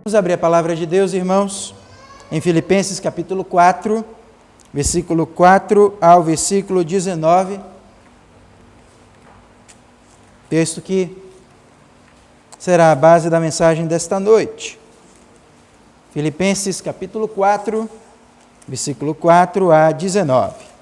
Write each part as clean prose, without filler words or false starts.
Vamos abrir a palavra de Deus, irmãos, em Filipenses capítulo 4, versículo 4 ao versículo 19. Texto que será a base da mensagem desta noite. Filipenses capítulo 4, versículo 4 a 19.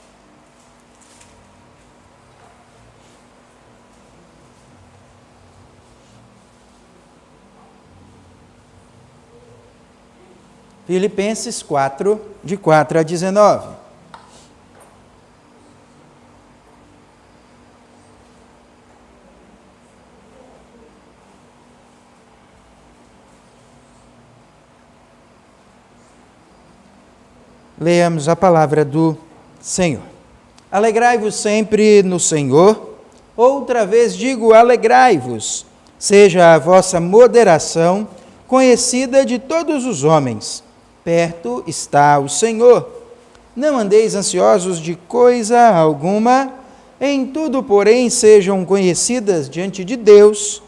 Filipenses 4, de 4 a 19. Leamos a palavra do Senhor. Alegrai-vos sempre no Senhor. Outra vez digo, alegrai-vos. Seja a vossa moderação conhecida de todos os homens. Perto está o Senhor. Não andeis ansiosos de coisa alguma, em tudo, porém, sejam conhecidas diante de Deus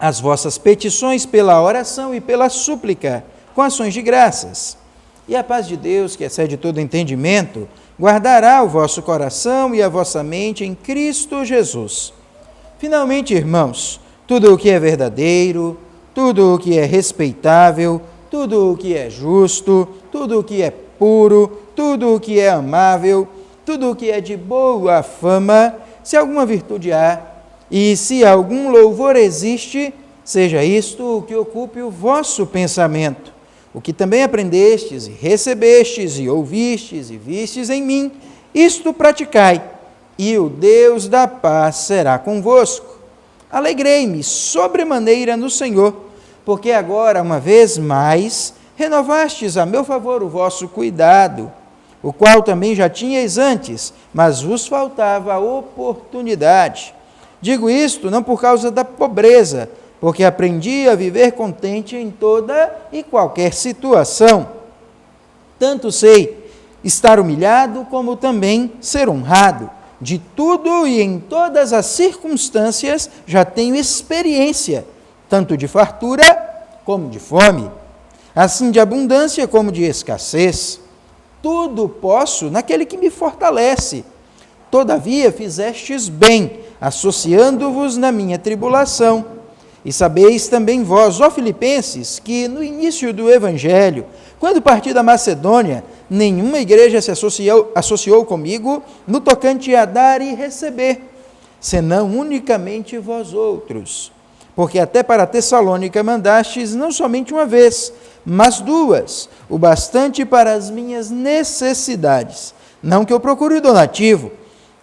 as vossas petições pela oração e pela súplica, com ações de graças. E a paz de Deus, que excede todo entendimento, guardará o vosso coração e a vossa mente em Cristo Jesus. Finalmente, irmãos, tudo o que é verdadeiro, tudo o que é respeitável, tudo o que é justo, tudo o que é puro, tudo o que é amável, tudo o que é de boa fama, se alguma virtude há, e se algum louvor existe, seja isto o que ocupe o vosso pensamento. O que também aprendestes, e recebestes, e ouvistes, e vistes em mim, isto praticai, e o Deus da paz será convosco. Alegrei-me sobremaneira no Senhor, porque agora, uma vez mais, renovastes a meu favor o vosso cuidado, o qual também já tinhais antes, mas vos faltava a oportunidade. Digo isto não por causa da pobreza, porque aprendi a viver contente em toda e qualquer situação. Tanto sei estar humilhado, como também ser honrado. De tudo e em todas as circunstâncias já tenho experiência, tanto de fartura como de fome, assim de abundância como de escassez. Tudo posso naquele que me fortalece. Todavia fizestes bem, associando-vos na minha tribulação. E sabeis também vós, ó Filipenses, que no início do Evangelho, quando parti da Macedônia, nenhuma igreja se associou comigo no tocante a dar e receber, senão unicamente vós outros. Porque até para Tessalônica mandastes não somente uma vez, mas duas, o bastante para as minhas necessidades. Não que eu procure donativo,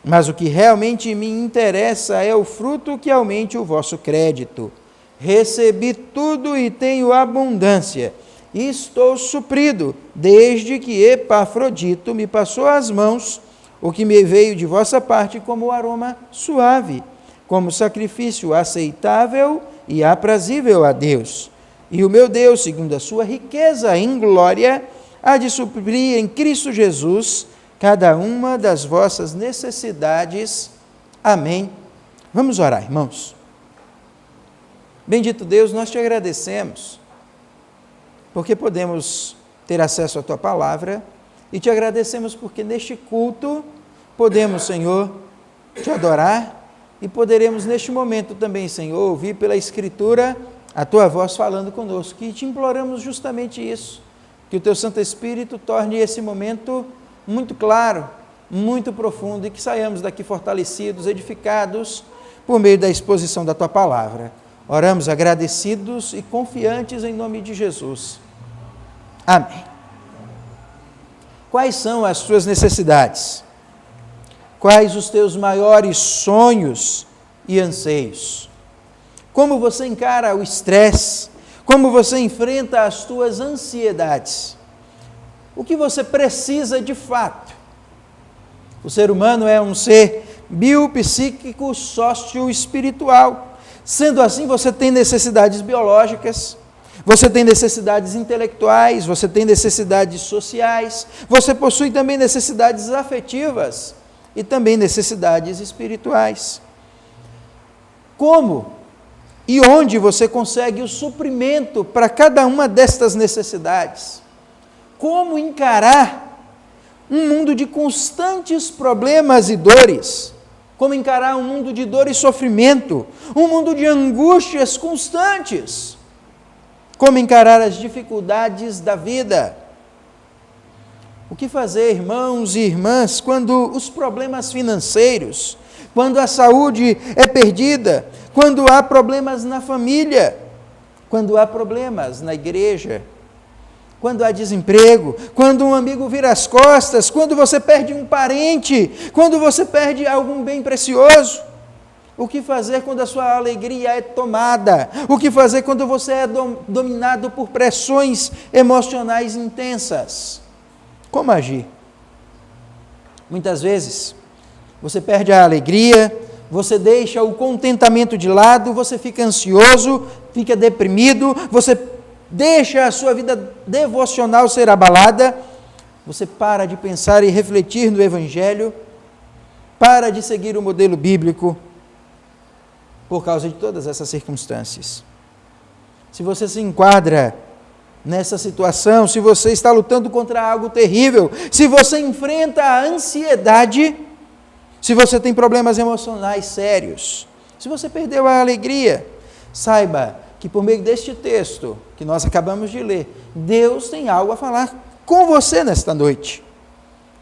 mas o que realmente me interessa é o fruto que aumente o vosso crédito. Recebi tudo e tenho abundância, e estou suprido, desde que Epafrodito me passou às mãos, o que me veio de vossa parte como aroma suave, como sacrifício aceitável e aprazível a Deus. E o meu Deus, segundo a sua riqueza em glória, há de suprir em Cristo Jesus cada uma das vossas necessidades. Amém. Vamos orar, irmãos. Bendito Deus, nós te agradecemos, porque podemos ter acesso à tua palavra, e te agradecemos porque neste culto podemos, Senhor, te adorar, e poderemos neste momento também, Senhor, ouvir pela Escritura a tua voz falando conosco, e te imploramos justamente isso, que o teu Santo Espírito torne esse momento muito claro, muito profundo, e que saiamos daqui fortalecidos, edificados, por meio da exposição da tua palavra. Oramos agradecidos e confiantes em nome de Jesus. Amém. Quais são as tuas necessidades? Quais os teus maiores sonhos e anseios? Como você encara o estresse? Como você enfrenta as tuas ansiedades? O que você precisa de fato? O ser humano é um ser biopsíquico socioespiritual. Sendo assim, você tem necessidades biológicas, você tem necessidades intelectuais, você tem necessidades sociais, você possui também necessidades afetivas e também necessidades espirituais. Como e onde você consegue o suprimento para cada uma destas necessidades. Como encarar um mundo de constantes problemas e dores? Como encarar um mundo de dor e sofrimento? Um mundo de angústias constantes? Como encarar as dificuldades da vida? O que fazer, irmãos e irmãs, quando os problemas financeiros, quando a saúde é perdida, quando há problemas na família, quando há problemas na igreja, quando há desemprego, quando um amigo vira as costas, quando você perde um parente, quando você perde algum bem precioso? O que fazer quando a sua alegria é tomada? O que fazer quando você é dominado por pressões emocionais intensas? Como agir? Muitas vezes, você perde a alegria, você deixa o contentamento de lado, você fica ansioso, fica deprimido, você deixa a sua vida devocional ser abalada, você para de pensar e refletir no Evangelho, para de seguir o modelo bíblico, por causa de todas essas circunstâncias. Se você se enquadra nessa situação, se você está lutando contra algo terrível, se você enfrenta a ansiedade, se você tem problemas emocionais sérios, se você perdeu a alegria, saiba que por meio deste texto que nós acabamos de ler, Deus tem algo a falar com você nesta noite.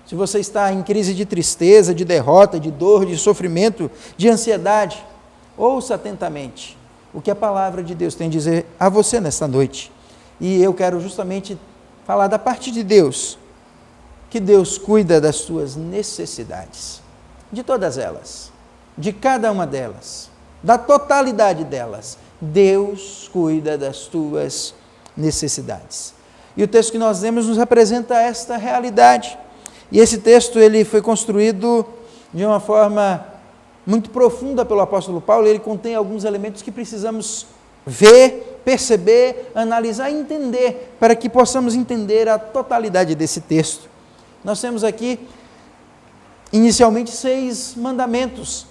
Se você está em crise de tristeza, de derrota, de dor, de sofrimento, de ansiedade, ouça atentamente o que a palavra de Deus tem a dizer a você nesta noite. E eu quero justamente falar da parte de Deus, que Deus cuida das suas necessidades, de todas elas, de cada uma delas, da totalidade delas. Deus cuida das tuas necessidades. E o texto que nós lemos nos apresenta esta realidade. E esse texto ele foi construído de uma forma muito profunda pelo apóstolo Paulo. Ele contém alguns elementos que precisamos ver, perceber, analisar e entender, para que possamos entender a totalidade desse texto. Nós temos aqui, inicialmente, 6 mandamentos,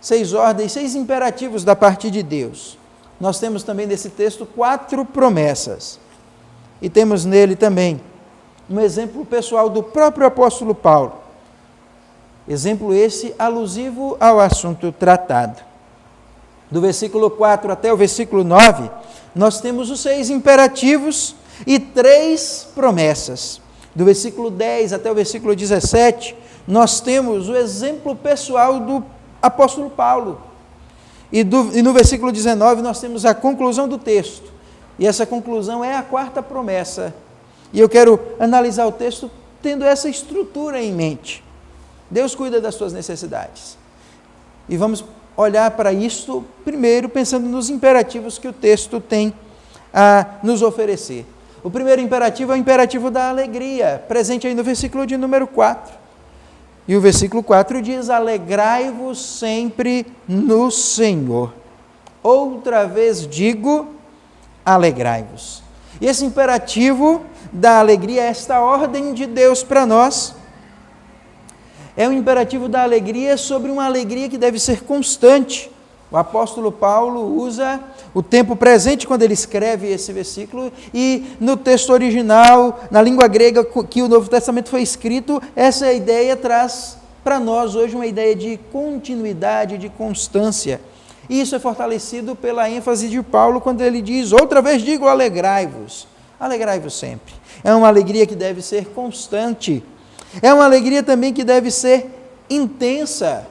6 ordens, 6 imperativos da parte de Deus. Nós temos também nesse texto 4 promessas. E temos nele também um exemplo pessoal do próprio apóstolo Paulo. Exemplo esse alusivo ao assunto tratado. Do versículo 4 até o versículo 9, nós temos os 6 imperativos e 3 promessas. Do versículo 10 até o versículo 17, nós temos o exemplo pessoal do apóstolo Paulo. E no versículo 19, nós temos a conclusão do texto. E essa conclusão é a 4ª promessa. E eu quero analisar o texto tendo essa estrutura em mente. Deus cuida das suas necessidades. E vamos olhar para isto primeiro pensando nos imperativos que o texto tem a nos oferecer. O primeiro imperativo é o imperativo da alegria, presente aí no versículo de número 4. E o versículo 4 diz: alegrai-vos sempre no Senhor. Outra vez digo, alegrai-vos. E esse imperativo da alegria, esta ordem de Deus para nós, é um imperativo da alegria sobre uma alegria que deve ser constante. O apóstolo Paulo usa o tempo presente quando ele escreve esse versículo, e no texto original, na língua grega que o Novo Testamento foi escrito, essa ideia traz para nós hoje uma ideia de continuidade, de constância. E isso é fortalecido pela ênfase de Paulo quando ele diz: outra vez digo, alegrai-vos. Alegrai-vos sempre. É uma alegria que deve ser constante. É uma alegria também que deve ser intensa.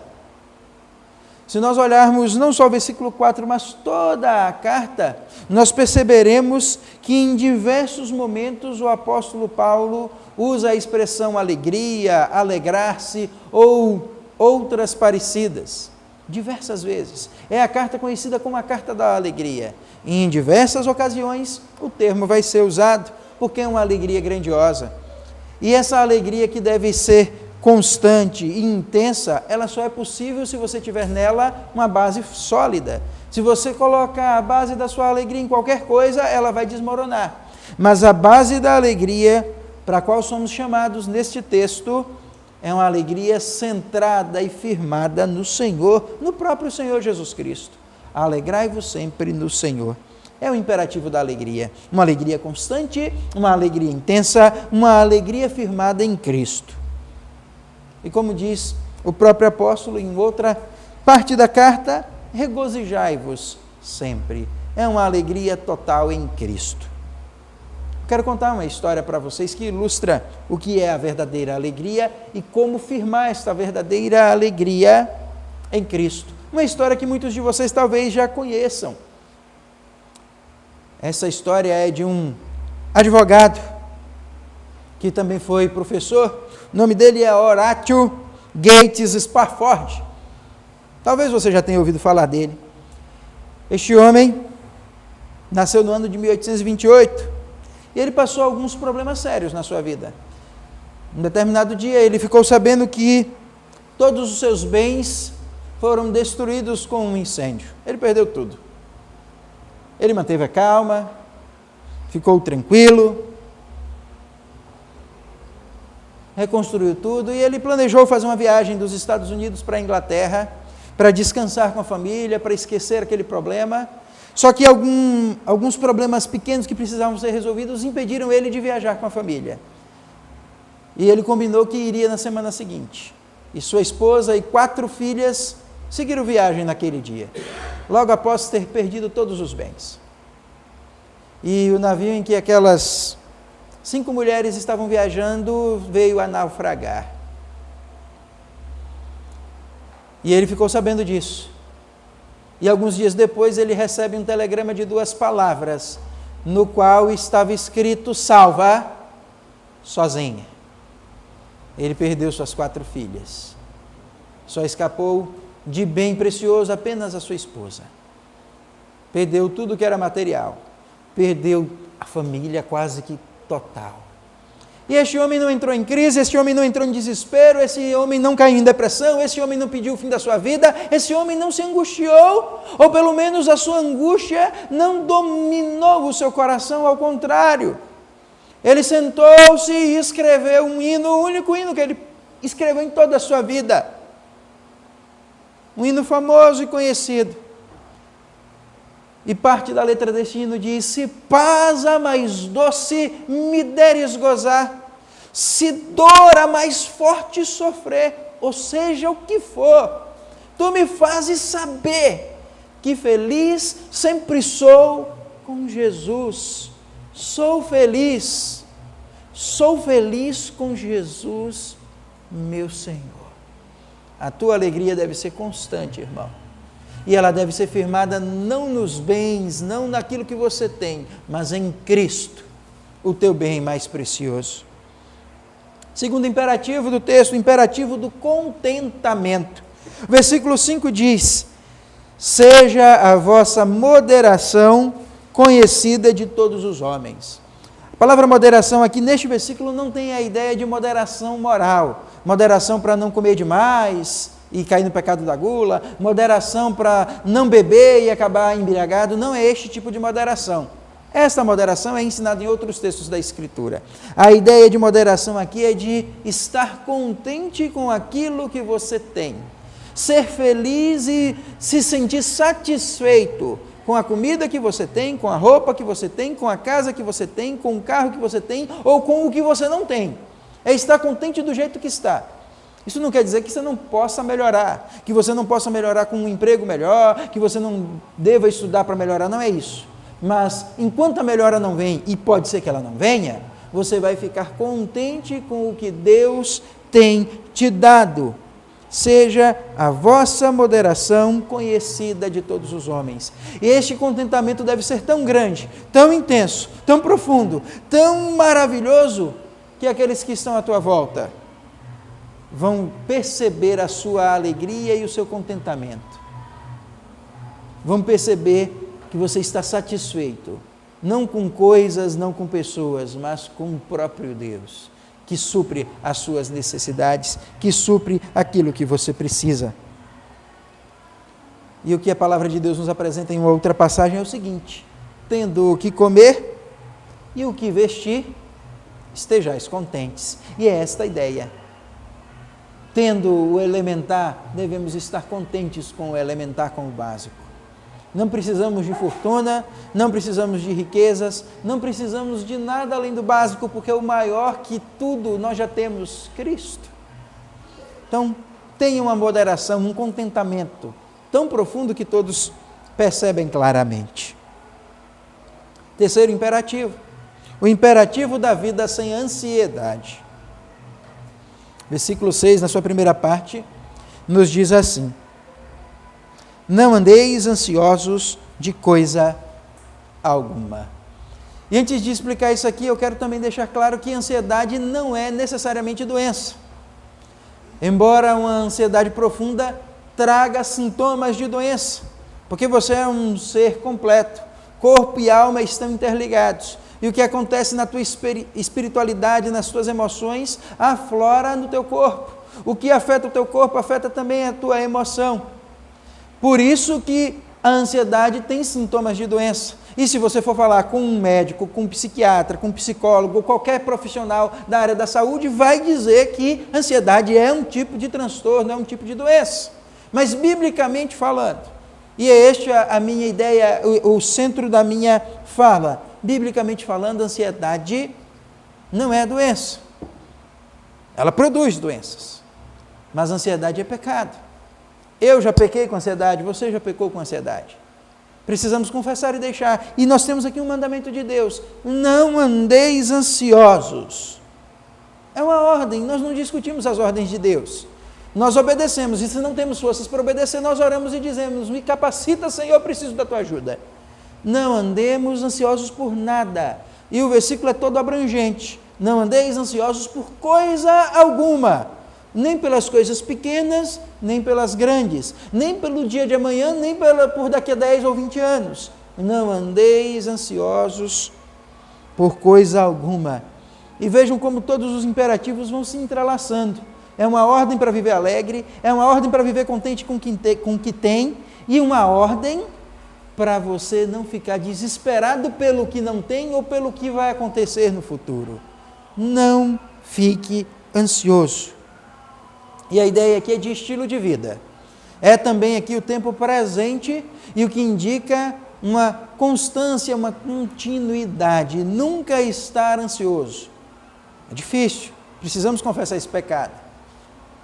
Se nós olharmos não só o versículo 4, mas toda a carta, nós perceberemos que em diversos momentos o apóstolo Paulo usa a expressão alegria, alegrar-se ou outras parecidas. Diversas vezes. É a carta conhecida como a carta da alegria. E em diversas ocasiões o termo vai ser usado, porque é uma alegria grandiosa. E essa alegria que deve ser constante e intensa, ela só é possível se você tiver nela uma base sólida. Se você colocar a base da sua alegria em qualquer coisa, ela vai desmoronar. Mas a base da alegria, para a qual somos chamados neste texto, é uma alegria centrada e firmada no Senhor, no próprio Senhor Jesus Cristo. Alegrai-vos sempre no Senhor. É o imperativo da alegria. Uma alegria constante, uma alegria intensa, uma alegria firmada em Cristo. E como diz o próprio apóstolo em outra parte da carta, regozijai-vos sempre. É uma alegria total em Cristo. Quero contar uma história para vocês que ilustra o que é a verdadeira alegria e como firmar esta verdadeira alegria em Cristo. Uma história que muitos de vocês talvez já conheçam. Essa história é de um advogado que também foi professor. O nome dele é Horatio Gates Spafford. Talvez você já tenha ouvido falar dele. Este homem nasceu no ano de 1828 e ele passou alguns problemas sérios na sua vida. Um determinado dia ele ficou sabendo que todos os seus bens foram destruídos com um incêndio. Ele perdeu tudo. Ele manteve a calma, ficou tranquilo, reconstruiu tudo e ele planejou fazer uma viagem dos Estados Unidos para a Inglaterra para descansar com a família, para esquecer aquele problema. Só que alguns problemas pequenos que precisavam ser resolvidos impediram ele de viajar com a família. E ele combinou que iria na semana seguinte. E sua esposa e 4 filhas seguiram viagem naquele dia, logo após ter perdido todos os bens. E o navio em que aquelas 5 mulheres estavam viajando veio a naufragar. E ele ficou sabendo disso. E alguns dias depois ele recebe um telegrama de 2 palavras, no qual estava escrito: salva sozinha. Ele perdeu suas 4 filhas. Só escapou de bem precioso apenas a sua esposa. Perdeu tudo que era material. Perdeu a família quase que total. E este homem não entrou em crise, este homem não entrou em desespero, esse homem não caiu em depressão, esse homem não pediu o fim da sua vida, esse homem não se angustiou, ou pelo menos a sua angústia não dominou o seu coração, ao contrário. Ele sentou-se e escreveu um hino, o único hino que ele escreveu em toda a sua vida. Um hino famoso e conhecido. E parte da letra deste hino diz: se paz a mais doce me deres gozar, se dor a mais forte sofrer, ou seja, o que for, tu me fazes saber que feliz sempre sou com Jesus. Sou feliz com Jesus, meu Senhor. A tua alegria deve ser constante, irmão. E ela deve ser firmada não nos bens, não naquilo que você tem, mas em Cristo, o teu bem mais precioso. Segundo imperativo do texto, o imperativo do contentamento. O versículo 5 diz: seja a vossa moderação conhecida de todos os homens. A palavra moderação aqui neste versículo não tem a ideia de moderação moral, moderação para não comer demais e cair no pecado da gula, moderação para não beber e acabar embriagado. Não é este tipo de moderação. Esta moderação é ensinada em outros textos da Escritura. A ideia de moderação aqui é de estar contente com aquilo que você tem, ser feliz e se sentir satisfeito com a comida que você tem, com a roupa que você tem, com a casa que você tem, com o carro que você tem, ou com o que você não tem. É estar contente do jeito que está. Isso não quer dizer que você não possa melhorar, que você não possa melhorar com um emprego melhor, que você não deva estudar para melhorar, não é isso. Mas enquanto a melhora não vem, e pode ser que ela não venha, você vai ficar contente com o que Deus tem te dado. Seja a vossa moderação conhecida de todos os homens. E este contentamento deve ser tão grande, tão intenso, tão profundo, tão maravilhoso, que aqueles que estão à tua volta vão perceber a sua alegria e o seu contentamento. Vão perceber que você está satisfeito, não com coisas, não com pessoas, mas com o próprio Deus, que supre as suas necessidades, que supre aquilo que você precisa. E o que a palavra de Deus nos apresenta em uma outra passagem é o seguinte: tendo o que comer e o que vestir, estejais contentes. E é esta a ideia. Tendo o elementar, devemos estar contentes com o elementar, com o básico. Não precisamos de fortuna, não precisamos de riquezas, não precisamos de nada além do básico, porque o maior que tudo nós já temos, Cristo. Então, tenha uma moderação, um contentamento tão profundo que todos percebem claramente. Terceiro imperativo, o imperativo da vida sem ansiedade. Versículo 6, na sua primeira parte, nos diz assim: não andeis ansiosos de coisa alguma. E antes de explicar isso aqui, eu quero também deixar claro que ansiedade não é necessariamente doença. Embora uma ansiedade profunda traga sintomas de doença, porque você é um ser completo, corpo e alma estão interligados, e o que acontece na tua espiritualidade, nas tuas emoções, aflora no teu corpo. O que afeta o teu corpo, afeta também a tua emoção. Por isso que a ansiedade tem sintomas de doença. E se você for falar com um médico, com um psiquiatra, com um psicólogo, qualquer profissional da área da saúde, vai dizer que ansiedade é um tipo de transtorno, é um tipo de doença. Mas biblicamente falando, e é esta a minha ideia, o centro da minha fala, biblicamente falando, a ansiedade não é doença. Ela produz doenças, mas a ansiedade é pecado. Eu já pequei com ansiedade, você já pecou com ansiedade. Precisamos confessar e deixar. E nós temos aqui um mandamento de Deus: não andeis ansiosos. É uma ordem, nós não discutimos as ordens de Deus. Nós obedecemos, e se não temos forças para obedecer, nós oramos e dizemos: me capacita, Senhor, eu preciso da tua ajuda. Não andemos ansiosos por nada. E o versículo é todo abrangente: não andeis ansiosos por coisa alguma, nem pelas coisas pequenas, nem pelas grandes, nem pelo dia de amanhã, nem por daqui a 10 ou 20 anos. Não andeis ansiosos por coisa alguma. E vejam como todos os imperativos vão se entrelaçando. É uma ordem para viver alegre, é uma ordem para viver contente com o que tem, e uma ordem para você não ficar desesperado pelo que não tem ou pelo que vai acontecer no futuro. Não fique ansioso. E a ideia aqui é de estilo de vida. É também aqui o tempo presente e o que indica uma constância, uma continuidade. Nunca estar ansioso. É difícil, precisamos confessar esse pecado.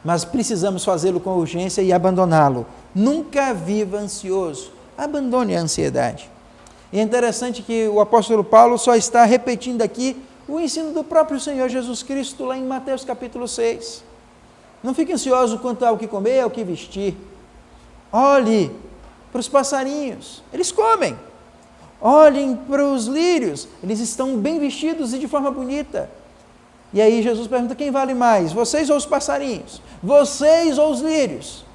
Mas precisamos fazê-lo com urgência e abandoná-lo. Nunca viva ansioso. Abandone a ansiedade. E é interessante que o apóstolo Paulo só está repetindo aqui o ensino do próprio Senhor Jesus Cristo lá em Mateus capítulo 6. Não fique ansioso quanto ao que comer, ao que vestir. Olhe para os passarinhos, eles comem. Olhem para os lírios, eles estão bem vestidos e de forma bonita. E aí Jesus pergunta: quem vale mais, vocês ou os passarinhos? Vocês ou os lírios?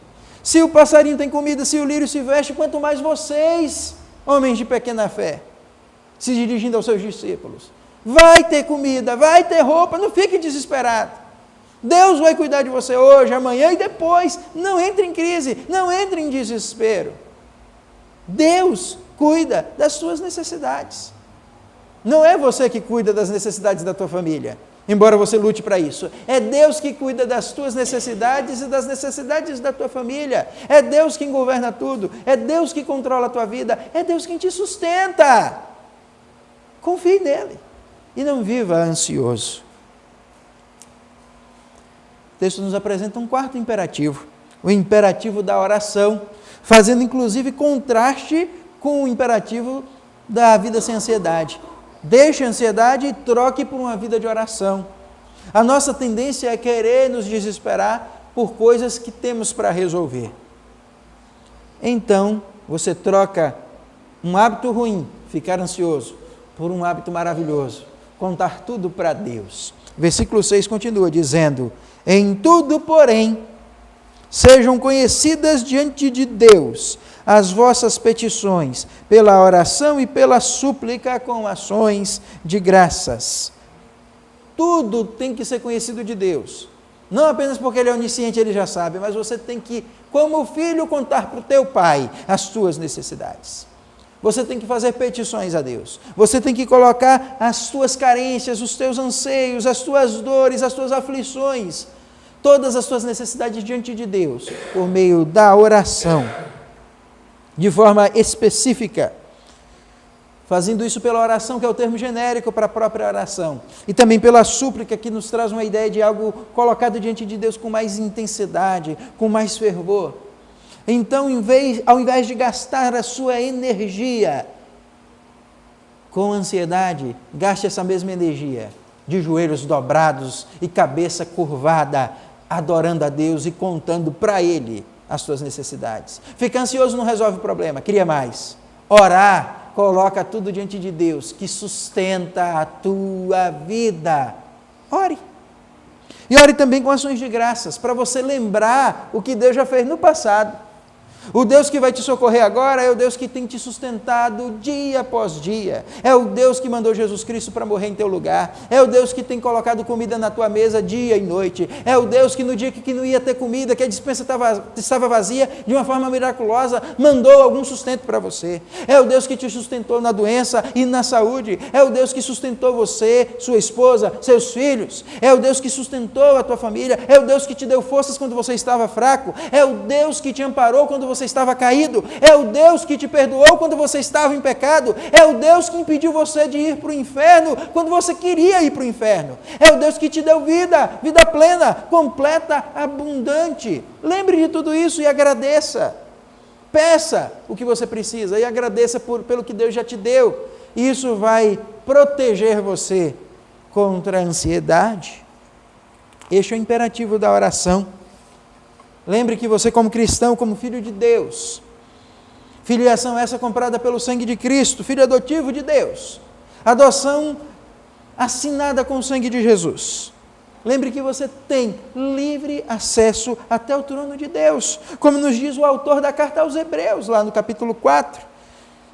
Se o passarinho tem comida, se o lírio se veste, quanto mais vocês, homens de pequena fé, se dirigindo aos seus discípulos. Vai ter comida, vai ter roupa, não fique desesperado. Deus vai cuidar de você hoje, amanhã e depois. Não entre em crise, não entre em desespero. Deus cuida das suas necessidades. Não é você que cuida das necessidades da tua família, embora você lute para isso. É Deus que cuida das tuas necessidades e das necessidades da tua família. É Deus quem governa tudo. É Deus que controla a tua vida. É Deus quem te sustenta. Confie nele e não viva ansioso. O texto nos apresenta um quarto imperativo, o imperativo da oração, fazendo inclusive contraste com o imperativo da vida sem ansiedade. Deixe a ansiedade e troque por uma vida de oração. A nossa tendência é querer nos desesperar por coisas que temos para resolver. Então, você troca um hábito ruim, ficar ansioso, por um hábito maravilhoso, contar tudo para Deus. Versículo 6 continua dizendo: em tudo, porém, sejam conhecidas diante de Deus as vossas petições, pela oração e pela súplica com ações de graças. Tudo tem que ser conhecido de Deus. Não apenas porque Ele é onisciente, Ele já sabe, mas você tem que, como filho, contar para o teu pai as tuas necessidades. Você tem que fazer petições a Deus. Você tem que colocar as tuas carências, os teus anseios, as tuas dores, as tuas aflições, todas as tuas necessidades diante de Deus, por meio da oração. de forma específica, fazendo isso pela oração, que é o termo genérico para a própria oração, e também pela súplica, que nos traz uma ideia de algo colocado diante de Deus com mais intensidade, com mais fervor. Então, ao invés de gastar a sua energia com ansiedade, gaste essa mesma energia de joelhos dobrados e cabeça curvada, adorando a Deus e contando para Ele as suas necessidades. Ficar ansioso não resolve o problema, cria mais. Orar, coloca tudo diante de Deus, que sustenta a tua vida. Ore. E ore também com ações de graças, para você lembrar o que Deus já fez no passado. O Deus que vai te socorrer agora é o Deus que tem te sustentado dia após dia. É o Deus que mandou Jesus Cristo para morrer em teu lugar. É o Deus que tem colocado comida na tua mesa dia e noite. É o Deus que no dia que não ia ter comida, que a despensa estava vazia, de uma forma miraculosa, mandou algum sustento para você. É o Deus que te sustentou na doença e na saúde. É o Deus que sustentou você, sua esposa, seus filhos. É o Deus que sustentou a tua família. É o Deus que te deu forças quando você estava fraco. É o Deus que te amparou quando você estava caído. É o Deus que te perdoou quando você estava em pecado. É o Deus que impediu você de ir para o inferno quando você queria ir para o inferno. É o Deus que te deu vida, vida plena, completa, abundante. Lembre de tudo isso e agradeça. Peça o que você precisa e agradeça pelo que Deus já te deu. Isso vai proteger você contra a ansiedade. Este é o imperativo da oração. Lembre que você, como cristão, como filho de Deus, filiação essa comprada pelo sangue de Cristo, filho adotivo de Deus, adoção assinada com o sangue de Jesus. Lembre que você tem livre acesso até o trono de Deus, como nos diz o autor da carta aos Hebreus, lá no capítulo 4.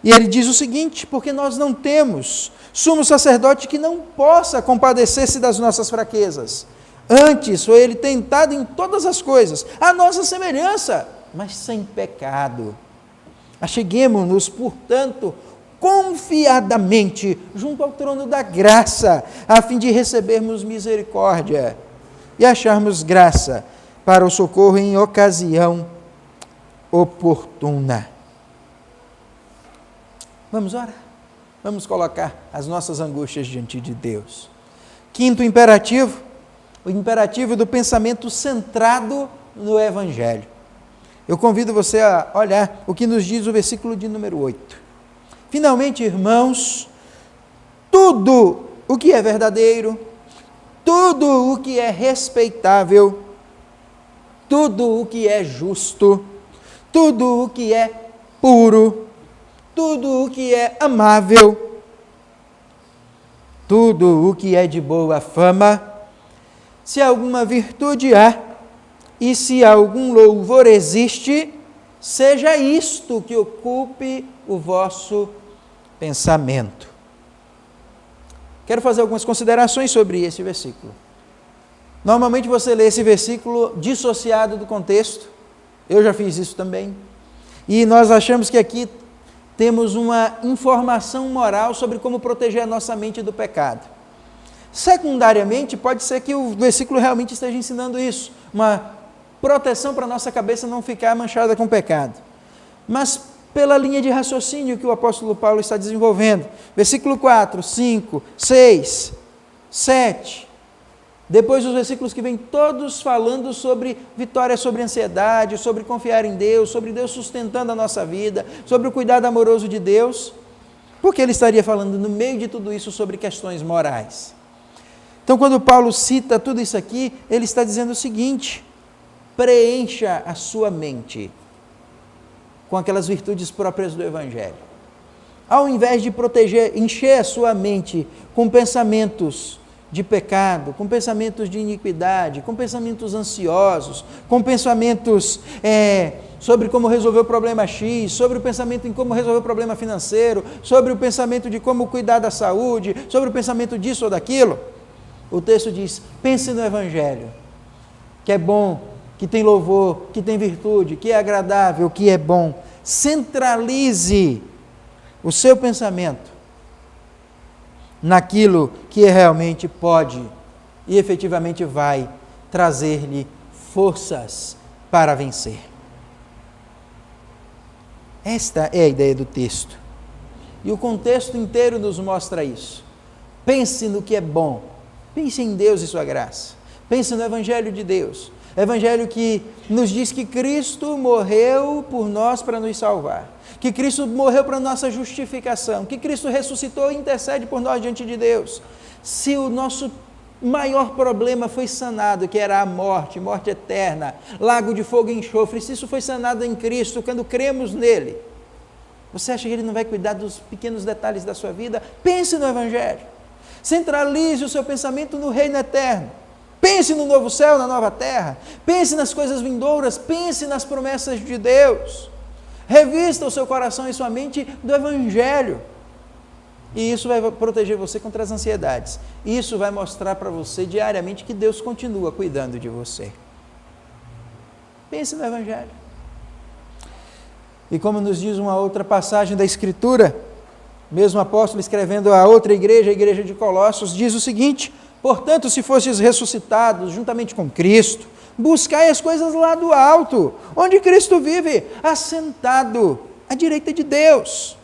E ele diz o seguinte: porque nós não temos sumo sacerdote que não possa compadecer-se das nossas fraquezas. Antes foi ele tentado em todas as coisas, à nossa semelhança, mas sem pecado. Acheguemo-nos, portanto, confiadamente junto ao trono da graça, a fim de recebermos misericórdia e acharmos graça para o socorro em ocasião oportuna. Vamos orar? Vamos colocar as nossas angústias diante de Deus. Quinto imperativo, o imperativo do pensamento centrado no Evangelho. Eu convido você a olhar o que nos diz o versículo de número 8. Finalmente, irmãos, tudo o que é verdadeiro, tudo o que é respeitável, tudo o que é justo, tudo o que é puro, tudo o que é amável, tudo o que é de boa fama, se alguma virtude há, e se algum louvor existe, seja isto que ocupe o vosso pensamento. Quero fazer algumas considerações sobre esse versículo. Normalmente você lê esse versículo dissociado do contexto, eu já fiz isso também, e nós achamos que aqui temos uma informação moral sobre como proteger a nossa mente do pecado. Secundariamente, pode ser que o versículo realmente esteja ensinando isso, uma proteção para a nossa cabeça não ficar manchada com pecado. Mas pela linha de raciocínio que o apóstolo Paulo está desenvolvendo, versículo 4, 5, 6, 7, depois os versículos que vêm todos falando sobre vitória sobre ansiedade, sobre confiar em Deus, sobre Deus sustentando a nossa vida, sobre o cuidado amoroso de Deus, porque ele estaria falando no meio de tudo isso sobre questões morais. Então, quando Paulo cita tudo isso aqui, ele está dizendo o seguinte: preencha a sua mente com aquelas virtudes próprias do Evangelho. Ao invés de encher a sua mente com pensamentos de pecado, com pensamentos de iniquidade, com pensamentos ansiosos, com pensamentos sobre como resolver o problema X, sobre o pensamento em como resolver o problema financeiro, sobre o pensamento de como cuidar da saúde, sobre o pensamento disso ou daquilo, o texto diz: pense no Evangelho, que é bom, que tem louvor, que tem virtude, que é agradável, que é bom. Centralize o seu pensamento naquilo que realmente pode e efetivamente vai trazer-lhe forças para vencer. Esta é a ideia do texto. E o contexto inteiro nos mostra isso. Pense no que é bom. Pense em Deus e sua graça. Pense no Evangelho de Deus. Evangelho que nos diz que Cristo morreu por nós para nos salvar. Que Cristo morreu para nossa justificação. Que Cristo ressuscitou e intercede por nós diante de Deus. Se o nosso maior problema foi sanado, que era a morte, morte eterna, lago de fogo e enxofre, se isso foi sanado em Cristo, quando cremos nele, você acha que ele não vai cuidar dos pequenos detalhes da sua vida? Pense no Evangelho. Centralize o seu pensamento no reino eterno. Pense no novo céu, na nova terra. Pense nas coisas vindouras. Pense nas promessas de Deus. Revista o seu coração e sua mente do Evangelho. E isso vai proteger você contra as ansiedades. Isso vai mostrar para você diariamente que Deus continua cuidando de você. Pense no Evangelho. E como nos diz uma outra passagem da Escritura, mesmo apóstolo escrevendo a outra igreja, a igreja de Colossos, diz o seguinte: portanto, se fostes ressuscitados juntamente com Cristo, buscai as coisas lá do alto, onde Cristo vive, assentado à direita de Deus.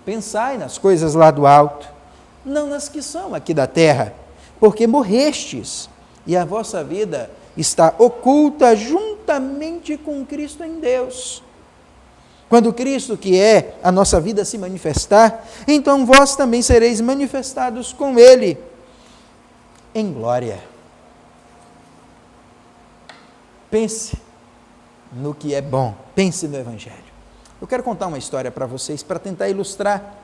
Pensai nas coisas lá do alto, não nas que são aqui da terra, porque morrestes, e a vossa vida está oculta juntamente com Cristo em Deus. Quando Cristo, que é a nossa vida, se manifestar, então vós também sereis manifestados com Ele em glória. Pense no que é bom, pense no Evangelho. Eu quero contar uma história para vocês, para tentar ilustrar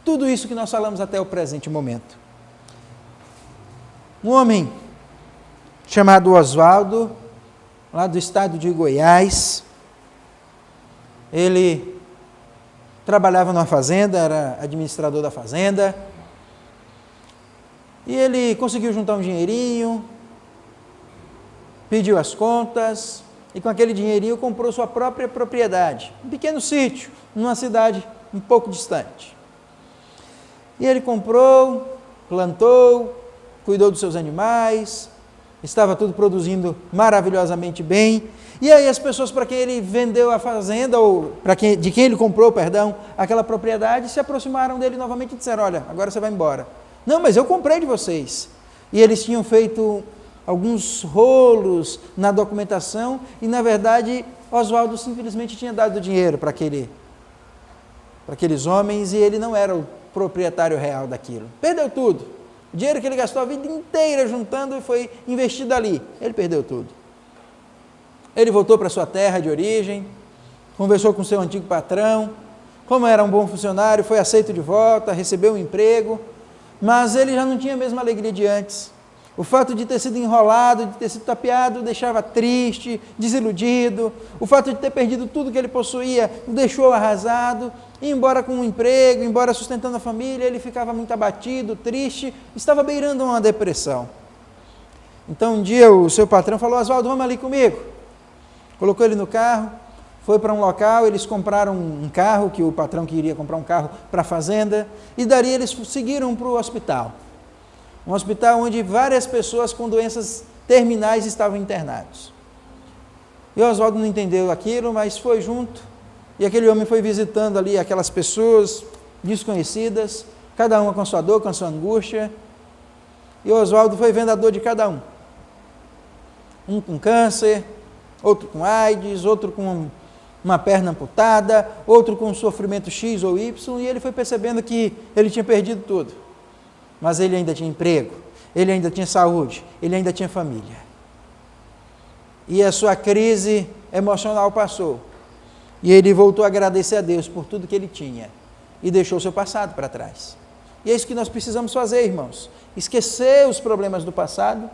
tudo isso que nós falamos até o presente momento. Um homem chamado Oswaldo, lá do estado de Goiás, ele trabalhava numa fazenda, era administrador da fazenda, e ele conseguiu juntar um dinheirinho, pediu as contas, e com aquele dinheirinho comprou sua própria propriedade, um pequeno sítio, numa cidade um pouco distante. E ele comprou, plantou, cuidou dos seus animais, estava tudo produzindo maravilhosamente bem. E aí as pessoas para quem ele vendeu a fazenda, ou de quem ele comprou, aquela propriedade, se aproximaram dele novamente e disseram: olha, agora você vai embora. Não, mas eu comprei de vocês. E eles tinham feito alguns rolos na documentação e, na verdade, Oswaldo simplesmente tinha dado dinheiro para aqueles homens e ele não era o proprietário real daquilo. Perdeu tudo. O dinheiro que ele gastou a vida inteira juntando e foi investido ali. Ele perdeu tudo. Ele voltou para sua terra de origem, conversou com seu antigo patrão, como era um bom funcionário, foi aceito de volta, recebeu um emprego, mas ele já não tinha a mesma alegria de antes. O fato de ter sido enrolado, de ter sido tapeado, o deixava triste, desiludido. O fato de ter perdido tudo que ele possuía, o deixou arrasado. E embora com um emprego, embora sustentando a família, ele ficava muito abatido, triste, estava beirando uma depressão. Então um dia o seu patrão falou: Oswaldo, vamos ali comigo. Colocou ele no carro, foi para um local, eles compraram um carro, que o patrão queria comprar um carro para a fazenda, e dali eles seguiram para o hospital. Um hospital onde várias pessoas com doenças terminais estavam internados. E Oswaldo não entendeu aquilo, mas foi junto, e aquele homem foi visitando ali aquelas pessoas desconhecidas, cada uma com a sua dor, com a sua angústia, e Oswaldo foi vendo a dor de cada um. Um com câncer, outro com AIDS, outro com uma perna amputada, outro com sofrimento X ou Y, e ele foi percebendo que ele tinha perdido tudo. Mas ele ainda tinha emprego, ele ainda tinha saúde, ele ainda tinha família. E a sua crise emocional passou. E ele voltou a agradecer a Deus por tudo que ele tinha e deixou o seu passado para trás. E é isso que nós precisamos fazer, irmãos. Esquecer os problemas do passado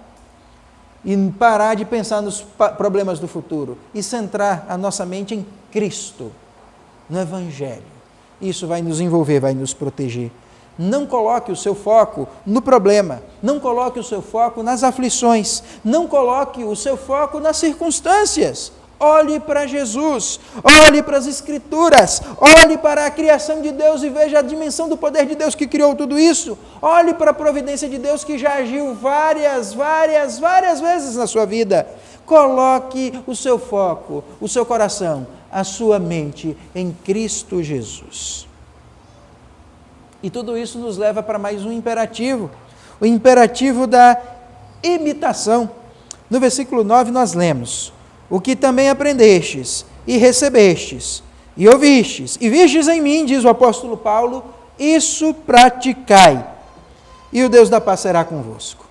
e parar de pensar nos problemas do futuro e centrar a nossa mente em Cristo, no Evangelho. Isso vai nos envolver, vai nos proteger. Não coloque o seu foco no problema, não coloque o seu foco nas aflições, não coloque o seu foco nas circunstâncias. Olhe para Jesus, olhe para as Escrituras, olhe para a criação de Deus e veja a dimensão do poder de Deus que criou tudo isso. Olhe para a providência de Deus que já agiu várias vezes na sua vida. Coloque o seu foco, o seu coração a sua mente em Cristo Jesus. E tudo isso nos leva para mais um imperativo, o imperativo da imitação. No versículo 9 nós lemos: o que também aprendestes e recebestes e ouvistes e vistes em mim, diz o apóstolo Paulo, isso praticai, e o Deus da paz será convosco.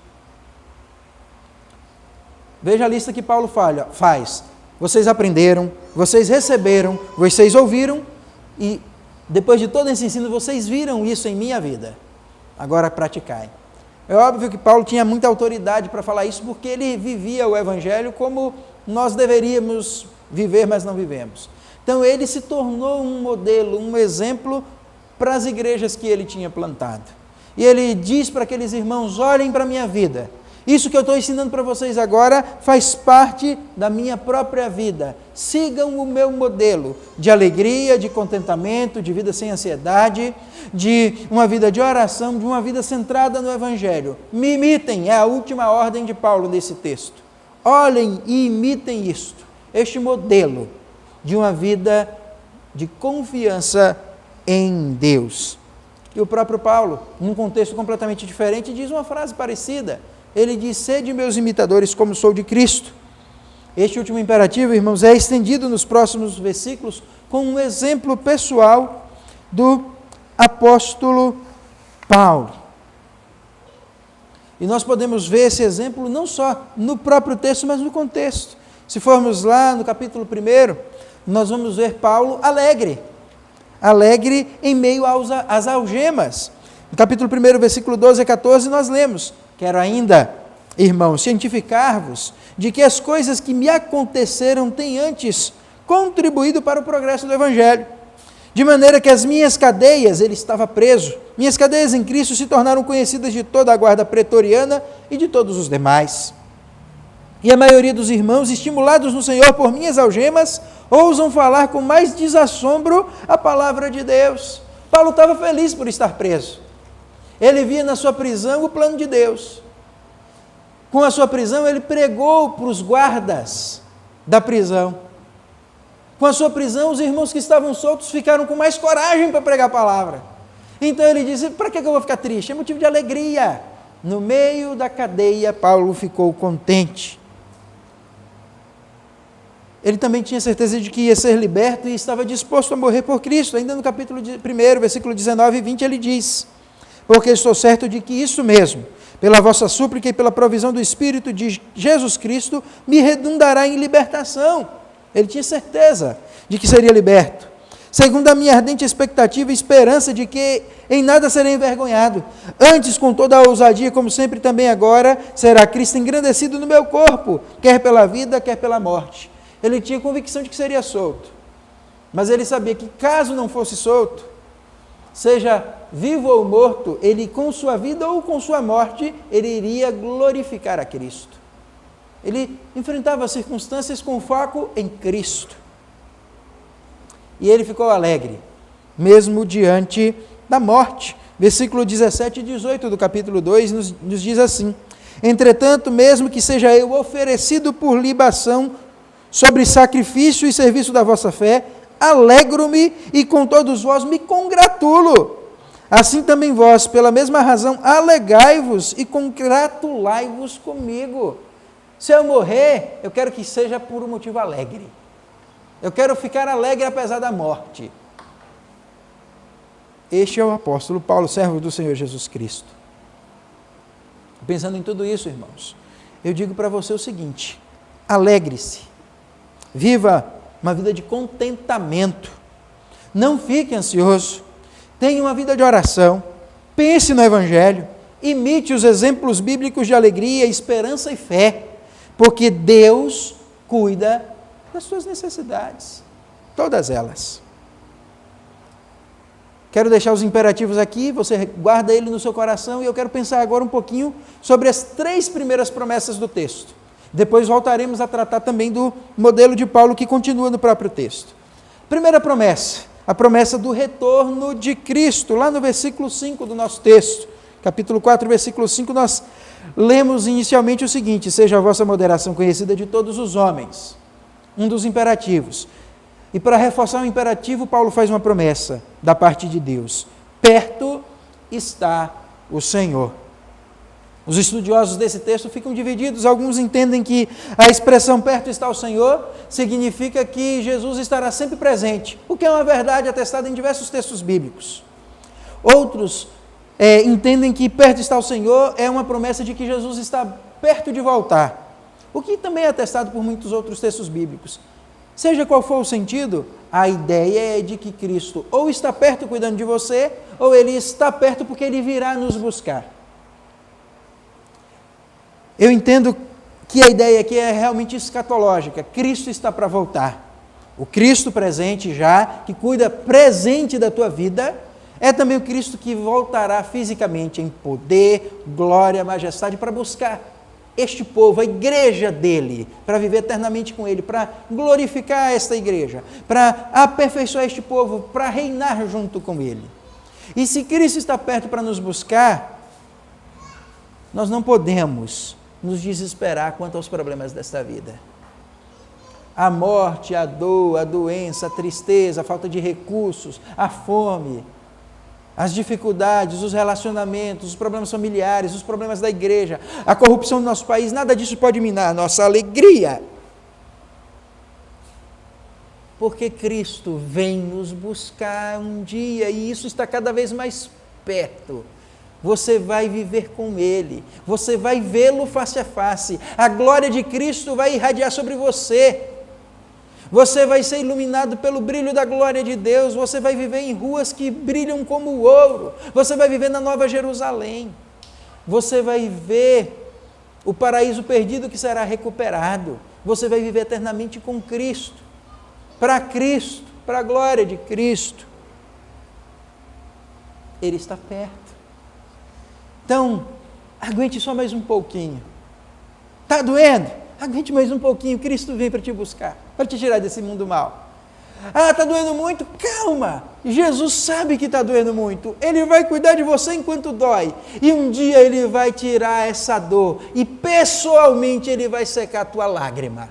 Veja a lista que Paulo faz. Vocês aprenderam, vocês receberam, vocês ouviram, e depois de todo esse ensino, vocês viram isso em minha vida. Agora praticai. É óbvio que Paulo tinha muita autoridade para falar isso, porque ele vivia o Evangelho como nós deveríamos viver, mas não vivemos. Então ele se tornou um modelo, um exemplo para as igrejas que ele tinha plantado. E ele diz para aqueles irmãos: olhem para a minha vida. Isso que eu estou ensinando para vocês agora faz parte da minha própria vida. Sigam o meu modelo de alegria, de contentamento, de vida sem ansiedade, de uma vida de oração, de uma vida centrada no Evangelho. Me imitem, é a última ordem de Paulo nesse texto. Olhem e imitem isto, este modelo de uma vida de confiança em Deus. E o próprio Paulo, num contexto completamente diferente, diz uma frase parecida. Ele diz: sede meus imitadores como sou de Cristo. Este último imperativo, irmãos, é estendido nos próximos versículos com um exemplo pessoal do apóstolo Paulo. E nós podemos ver esse exemplo não só no próprio texto, mas no contexto. Se formos lá no capítulo 1, nós vamos ver Paulo alegre em meio às algemas. No capítulo 1, versículo 12 a 14, nós lemos: quero ainda, irmãos, cientificar-vos de que as coisas que me aconteceram têm antes contribuído para o progresso do Evangelho, de maneira que as minhas cadeias, ele estava preso, minhas cadeias em Cristo se tornaram conhecidas de toda a guarda pretoriana e de todos os demais. E a maioria dos irmãos, estimulados no Senhor por minhas algemas, ousam falar com mais desassombro a palavra de Deus. Paulo estava feliz por estar preso. Ele via na sua prisão o plano de Deus. Com a sua prisão, ele pregou para os guardas da prisão. Com a sua prisão, os irmãos que estavam soltos ficaram com mais coragem para pregar a palavra. Então ele disse: para que eu vou ficar triste? É motivo de alegria. No meio da cadeia, Paulo ficou contente. Ele também tinha certeza de que ia ser liberto e estava disposto a morrer por Cristo. Ainda no capítulo 1, versículo 19 e 20, ele diz: porque estou certo de que isso mesmo, pela vossa súplica e pela provisão do Espírito de Jesus Cristo, me redundará em libertação. Ele tinha certeza de que seria liberto, segundo a minha ardente expectativa e esperança de que em nada serei envergonhado. Antes, com toda a ousadia, como sempre também agora, será Cristo engrandecido no meu corpo, quer pela vida, quer pela morte. Ele tinha convicção de que seria solto, mas ele sabia que caso não fosse solto, seja vivo ou morto, ele com sua vida ou com sua morte, ele iria glorificar a Cristo. Ele enfrentava as circunstâncias com foco em Cristo. E ele ficou alegre, mesmo diante da morte. Versículo 17 e 18 do capítulo 2 nos diz assim: entretanto, mesmo que seja eu oferecido por libação sobre sacrifício e serviço da vossa fé, alegro-me e com todos vós me congratulo. Assim também vós, pela mesma razão, alegrai-vos e congratulai-vos comigo. Se eu morrer, eu quero que seja por um motivo alegre. Eu quero ficar alegre apesar da morte. Este é o apóstolo Paulo, servo do Senhor Jesus Cristo. Pensando em tudo isso, irmãos, eu digo para você o seguinte: alegre-se, viva uma vida de contentamento, não fique ansioso, tenha uma vida de oração, pense no Evangelho, imite os exemplos bíblicos de alegria, esperança e fé, porque Deus cuida das suas necessidades, todas elas. Quero deixar os imperativos aqui, você guarda ele no seu coração, e eu quero pensar agora um pouquinho sobre as 3 primeiras promessas do texto. Depois voltaremos a tratar também do modelo de Paulo que continua no próprio texto. Primeira promessa, a promessa do retorno de Cristo, lá no versículo 5 do nosso texto. Capítulo 4, versículo 5, nós lemos inicialmente o seguinte: seja a vossa moderação conhecida de todos os homens. Um dos imperativos. E para reforçar o imperativo, Paulo faz uma promessa da parte de Deus: perto está o Senhor. Os estudiosos desse texto ficam divididos. Alguns entendem que a expressão perto está o Senhor significa que Jesus estará sempre presente, o que é uma verdade atestada em diversos textos bíblicos. Outros entendem que perto está o Senhor é uma promessa de que Jesus está perto de voltar, o que também é atestado por muitos outros textos bíblicos. Seja qual for o sentido, a ideia é de que Cristo ou está perto cuidando de você, ou Ele está perto porque Ele virá nos buscar. Eu entendo que a ideia aqui é realmente escatológica. Cristo está para voltar. O Cristo presente já, que cuida presente da tua vida, é também o Cristo que voltará fisicamente em poder, glória, majestade para buscar este povo, a igreja dele, para viver eternamente com ele, para glorificar esta igreja, para aperfeiçoar este povo, para reinar junto com ele. E se Cristo está perto para nos buscar, nós não podemos nos desesperar quanto aos problemas desta vida. A morte, a dor, a doença, a tristeza, a falta de recursos, a fome, as dificuldades, os relacionamentos, os problemas familiares, os problemas da igreja, a corrupção do nosso país, nada disso pode minar a nossa alegria. Porque Cristo vem nos buscar um dia e isso está cada vez mais perto. Você vai viver com Ele, você vai vê-lo face a face, a glória de Cristo vai irradiar sobre você, você vai ser iluminado pelo brilho da glória de Deus, você vai viver em ruas que brilham como o ouro, você vai viver na Nova Jerusalém, você vai ver o paraíso perdido que será recuperado, você vai viver eternamente com Cristo, para a glória de Cristo. Ele está perto. Então, aguente só mais um pouquinho. Está doendo? Aguente mais um pouquinho. Cristo vem para te buscar, para te tirar desse mundo mal. Ah, está doendo muito? Calma! Jesus sabe que está doendo muito. Ele vai cuidar de você enquanto dói. E um dia Ele vai tirar essa dor. E pessoalmente Ele vai secar a tua lágrima.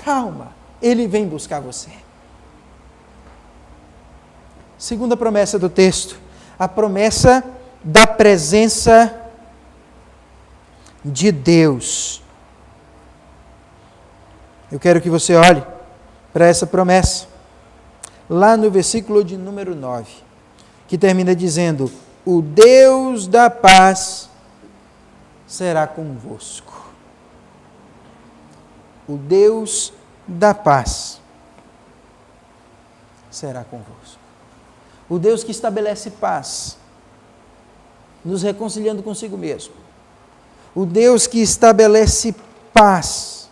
Calma! Ele vem buscar você. Segunda promessa do texto. A promessa da presença de Deus. Eu quero que você olhe para essa promessa, lá no versículo de número 9, que termina dizendo: o Deus da paz será convosco. O Deus da paz será convosco. O Deus que estabelece paz, nos reconciliando consigo mesmo. O Deus que estabelece paz,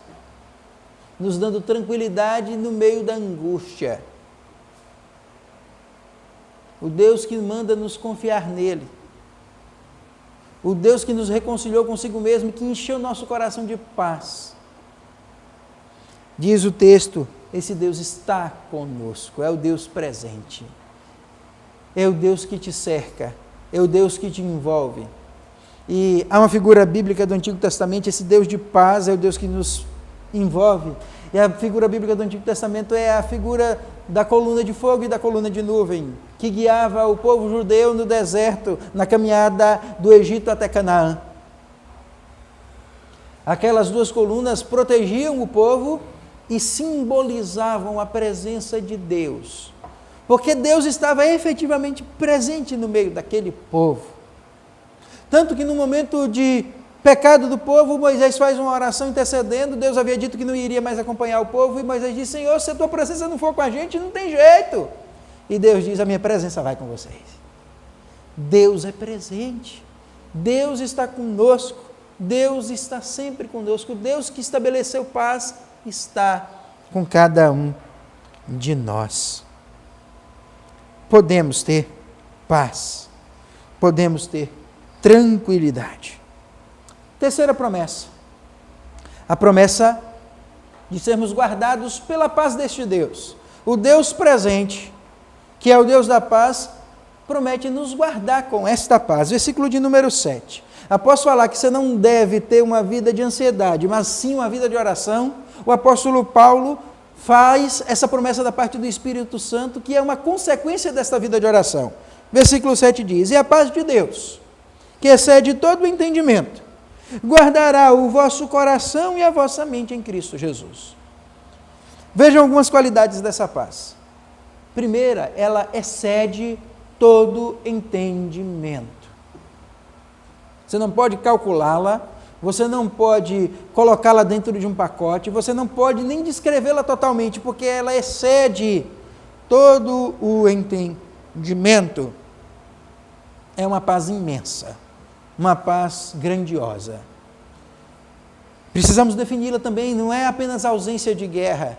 nos dando tranquilidade no meio da angústia. O Deus que manda nos confiar nele. O Deus que nos reconciliou consigo mesmo, que encheu nosso coração de paz. Diz o texto, esse Deus está conosco, é o Deus presente. É o Deus que te cerca, é o Deus que te envolve. E há uma figura bíblica do Antigo Testamento, esse Deus de paz é o Deus que nos envolve. E a figura bíblica do Antigo Testamento é a figura da coluna de fogo e da coluna de nuvem, que guiava o povo judeu no deserto, na caminhada do Egito até Canaã. Aquelas duas colunas protegiam o povo e simbolizavam a presença de Deus, porque Deus estava efetivamente presente no meio daquele povo. Tanto que no momento de pecado do povo, Moisés faz uma oração intercedendo. Deus havia dito que não iria mais acompanhar o povo, e Moisés diz: Senhor, se a tua presença não for com a gente, não tem jeito. E Deus diz: a minha presença vai com vocês. Deus é presente, Deus está conosco, Deus está sempre conosco. Deus que estabeleceu paz está com cada um de nós. Podemos ter paz, podemos ter tranquilidade. Terceira promessa, a promessa de sermos guardados pela paz deste Deus. O Deus presente, que é o Deus da paz, promete nos guardar com esta paz. Versículo de número 7. Após falar que você não deve ter uma vida de ansiedade, mas sim uma vida de oração, o apóstolo Paulo faz essa promessa da parte do Espírito Santo, que é uma consequência desta vida de oração. Versículo 7 diz: e a paz de Deus, que excede todo o entendimento, guardará o vosso coração e a vossa mente em Cristo Jesus. Vejam algumas qualidades dessa paz. Primeira, ela excede todo entendimento. Você não pode calculá-la, você não pode colocá-la dentro de um pacote, você não pode nem descrevê-la totalmente, porque ela excede todo o entendimento. É uma paz imensa, uma paz grandiosa. Precisamos defini-la também, não é apenas ausência de guerra,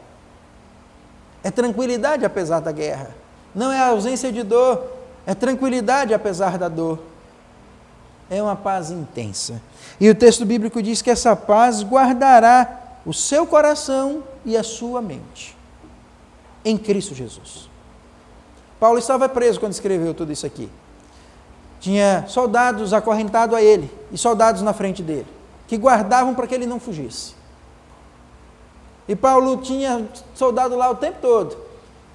é tranquilidade apesar da guerra. Não é ausência de dor, é tranquilidade apesar da dor. É uma paz intensa. E o texto bíblico diz que essa paz guardará o seu coração e a sua mente em Cristo Jesus. Paulo estava preso quando escreveu tudo isso aqui. Tinha soldados acorrentados a ele e soldados na frente dele, que guardavam para que ele não fugisse. E Paulo tinha soldado lá o tempo todo.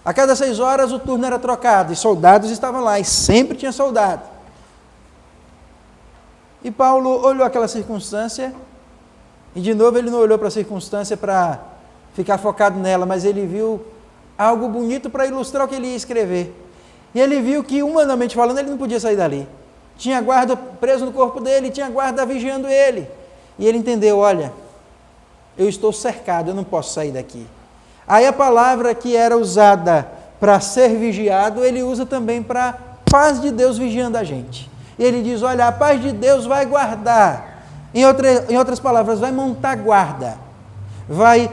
A cada 6 horas o turno era trocado e soldados estavam lá, e sempre tinha soldado. E Paulo olhou aquela circunstância, e de novo ele não olhou para a circunstância para ficar focado nela, mas ele viu algo bonito para ilustrar o que ele ia escrever. E ele viu que, humanamente falando, ele não podia sair dali. Tinha guarda preso no corpo dele, tinha guarda vigiando ele. E ele entendeu, olha, eu estou cercado, eu não posso sair daqui. Aí a palavra que era usada para ser vigiado, ele usa também para a paz de Deus vigiando a gente. E ele diz, olha, a paz de Deus vai guardar. Em outras palavras, vai montar guarda. Vai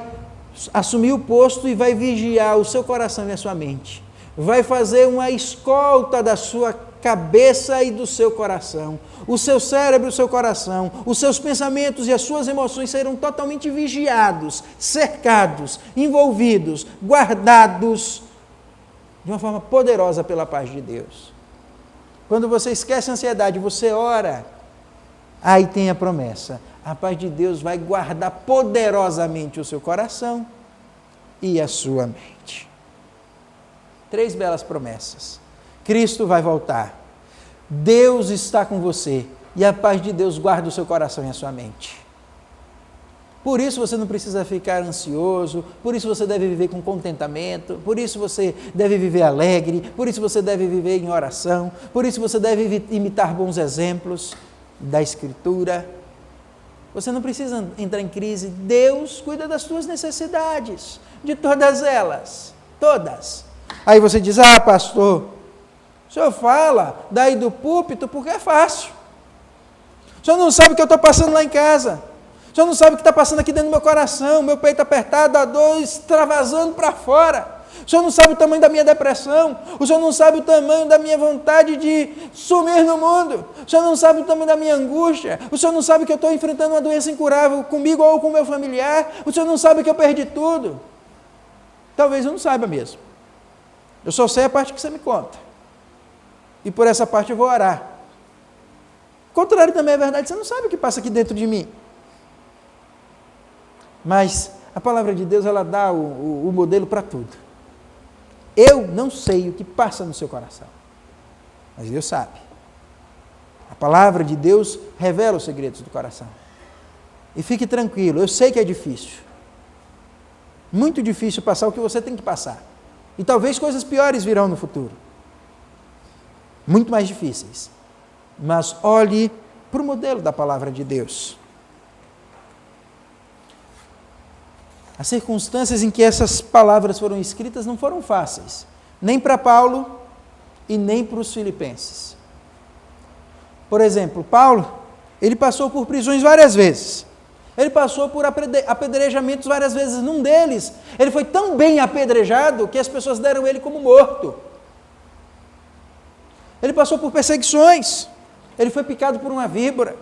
assumir o posto e vai vigiar o seu coração e a sua mente. Vai fazer uma escolta da sua cabeça e do seu coração. O seu cérebro e o seu coração, os seus pensamentos e as suas emoções serão totalmente vigiados, cercados, envolvidos, guardados de uma forma poderosa pela paz de Deus. Quando você esquece a ansiedade, você ora, aí tem a promessa. A paz de Deus vai guardar poderosamente o seu coração e a sua mente. 3 belas promessas. Cristo vai voltar. Deus está com você. E a paz de Deus guarda o seu coração e a sua mente. Por isso você não precisa ficar ansioso, por isso você deve viver com contentamento, por isso você deve viver alegre, por isso você deve viver em oração, por isso você deve imitar bons exemplos da Escritura. Você não precisa entrar em crise. Deus cuida das suas necessidades, de todas elas, todas. Aí você diz, pastor, o senhor fala daí do púlpito porque é fácil. O senhor não sabe o que eu estou passando lá em casa. O senhor não sabe o que está passando aqui dentro do meu coração, meu peito apertado, a dor extravasando para fora. O senhor não sabe o tamanho da minha depressão. O senhor não sabe o tamanho da minha vontade de sumir no mundo. O senhor não sabe o tamanho da minha angústia. O senhor não sabe que eu estou enfrentando uma doença incurável comigo ou com meu familiar. O senhor não sabe que eu perdi tudo. Talvez eu não saiba mesmo. Eu só sei a parte que você me conta. E por essa parte eu vou orar. O contrário também é verdade. Você não sabe o que passa aqui dentro de mim. Mas a palavra de Deus, ela dá o modelo para tudo. Eu não sei o que passa no seu coração, mas Deus sabe. A palavra de Deus revela os segredos do coração. E fique tranquilo, eu sei que é difícil. Muito difícil passar o que você tem que passar. E talvez coisas piores virão no futuro. Muito mais difíceis. Mas olhe para o modelo da palavra de Deus. As circunstâncias em que essas palavras foram escritas não foram fáceis, nem para Paulo e nem para os filipenses. Por exemplo, Paulo, ele passou por prisões várias vezes. Ele passou por apedrejamentos várias vezes. Num deles, ele foi tão bem apedrejado que as pessoas deram ele como morto. Ele passou por perseguições. Ele foi picado por uma víbora.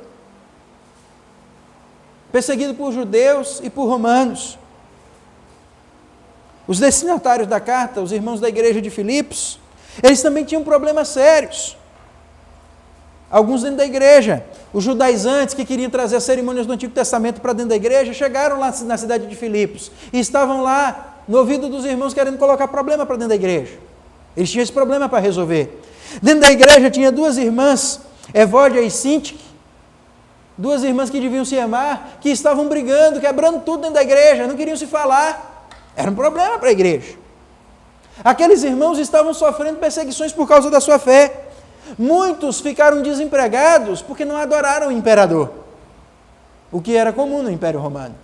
Perseguido por judeus e por romanos. Os destinatários da carta, os irmãos da igreja de Filipos, eles também tinham problemas sérios. Alguns dentro da igreja, os judaizantes que queriam trazer as cerimônias do Antigo Testamento para dentro da igreja, chegaram lá na cidade de Filipos e estavam lá no ouvido dos irmãos querendo colocar problema para dentro da igreja. Eles tinham esse problema para resolver. Dentro da igreja tinha duas irmãs, Evódia e Sintique, duas irmãs que deviam se amar, que estavam brigando, quebrando tudo dentro da igreja, não queriam se falar. Era um problema para a igreja. Aqueles irmãos estavam sofrendo perseguições por causa da sua fé. Muitos ficaram desempregados porque não adoraram o imperador, o que era comum no Império Romano.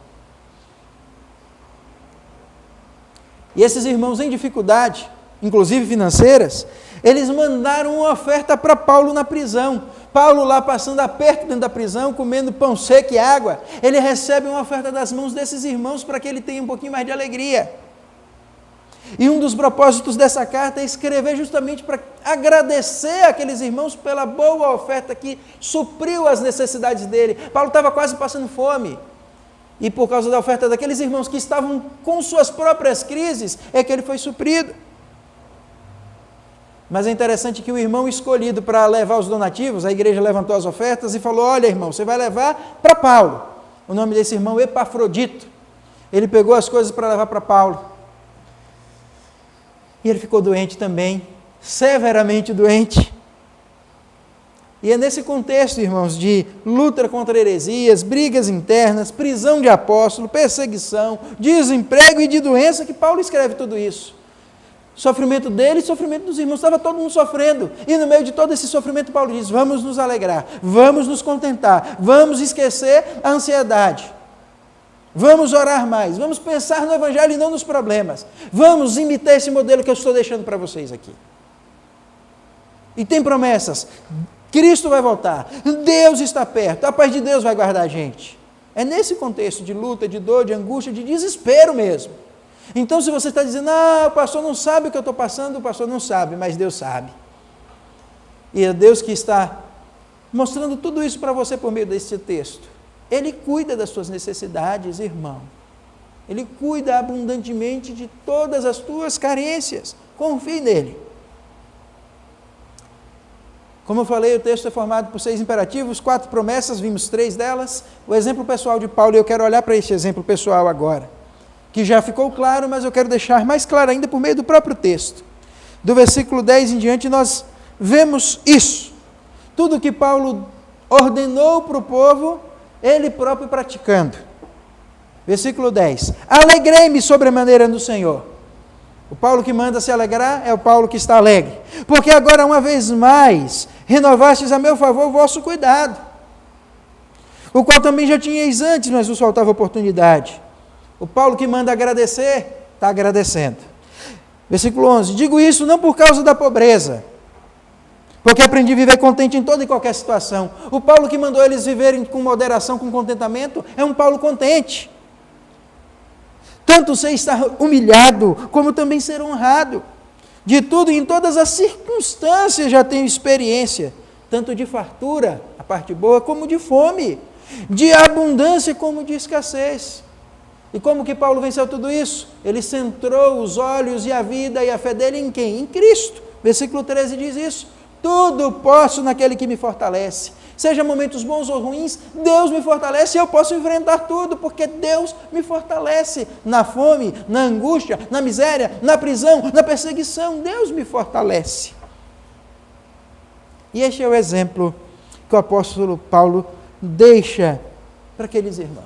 E esses irmãos em dificuldade, inclusive financeiras, eles mandaram uma oferta para Paulo na prisão. Paulo lá passando aperto dentro da prisão, comendo pão seco e água, ele recebe uma oferta das mãos desses irmãos para que ele tenha um pouquinho mais de alegria. E um dos propósitos dessa carta é escrever justamente para agradecer aqueles irmãos pela boa oferta que supriu as necessidades dele. Paulo estava quase passando fome. E por causa da oferta daqueles irmãos que estavam com suas próprias crises, é que ele foi suprido. Mas é interessante que o irmão escolhido para levar os donativos, a igreja levantou as ofertas e falou: olha, irmão, você vai levar para Paulo. O nome desse irmão é Epafrodito. Ele pegou as coisas para levar para Paulo. E ele ficou doente também, severamente doente. E é nesse contexto, irmãos, de luta contra heresias, brigas internas, prisão de apóstolo, perseguição, desemprego e de doença, que Paulo escreve tudo isso. Sofrimento dele e sofrimento dos irmãos, estava todo mundo sofrendo. E no meio de todo esse sofrimento, Paulo diz: vamos nos alegrar, vamos nos contentar, vamos esquecer a ansiedade. Vamos orar mais, vamos pensar no Evangelho e não nos problemas. Vamos imitar esse modelo que eu estou deixando para vocês aqui. E tem promessas. Cristo vai voltar, Deus está perto, a paz de Deus vai guardar a gente. É nesse contexto de luta, de dor, de angústia, de desespero mesmo. Então, se você está dizendo: o pastor não sabe o que eu estou passando, o pastor não sabe, mas Deus sabe. E é Deus que está mostrando tudo isso para você por meio desse texto. Ele cuida das suas necessidades, irmão. Ele cuida abundantemente de todas as tuas carências. Confie nele. Como eu falei, o texto é formado por 6 imperativos, 4 promessas, vimos 3 delas. O exemplo pessoal de Paulo, e eu quero olhar para esse exemplo pessoal agora, que já ficou claro, mas eu quero deixar mais claro ainda por meio do próprio texto. Do versículo 10 em diante, nós vemos isso. Tudo que Paulo ordenou para o povo, ele próprio praticando. Versículo 10. Alegrei-me sobremaneira no Senhor. O Paulo que manda se alegrar é o Paulo que está alegre. Porque agora, uma vez mais, renovastes a meu favor o vosso cuidado, o qual também já tinhais antes, mas vos faltava oportunidade. O Paulo que manda agradecer, está agradecendo. Versículo 11. Digo isso não por causa da pobreza, porque aprendi a viver contente em toda e qualquer situação. O Paulo que mandou eles viverem com moderação, com contentamento, é um Paulo contente. Tanto sei estar humilhado, como também ser honrado. De tudo e em todas as circunstâncias já tenho experiência, tanto de fartura, a parte boa, como de fome, de abundância como de escassez. E como que Paulo venceu tudo isso? Ele centrou os olhos e a vida e a fé dele em quem? Em Cristo. Versículo 13 diz isso. Tudo posso naquele que me fortalece. Seja momentos bons ou ruins, Deus me fortalece e eu posso enfrentar tudo, porque Deus me fortalece na fome, na angústia, na miséria, na prisão, na perseguição. Deus me fortalece. E este é o exemplo que o apóstolo Paulo deixa para aqueles irmãos.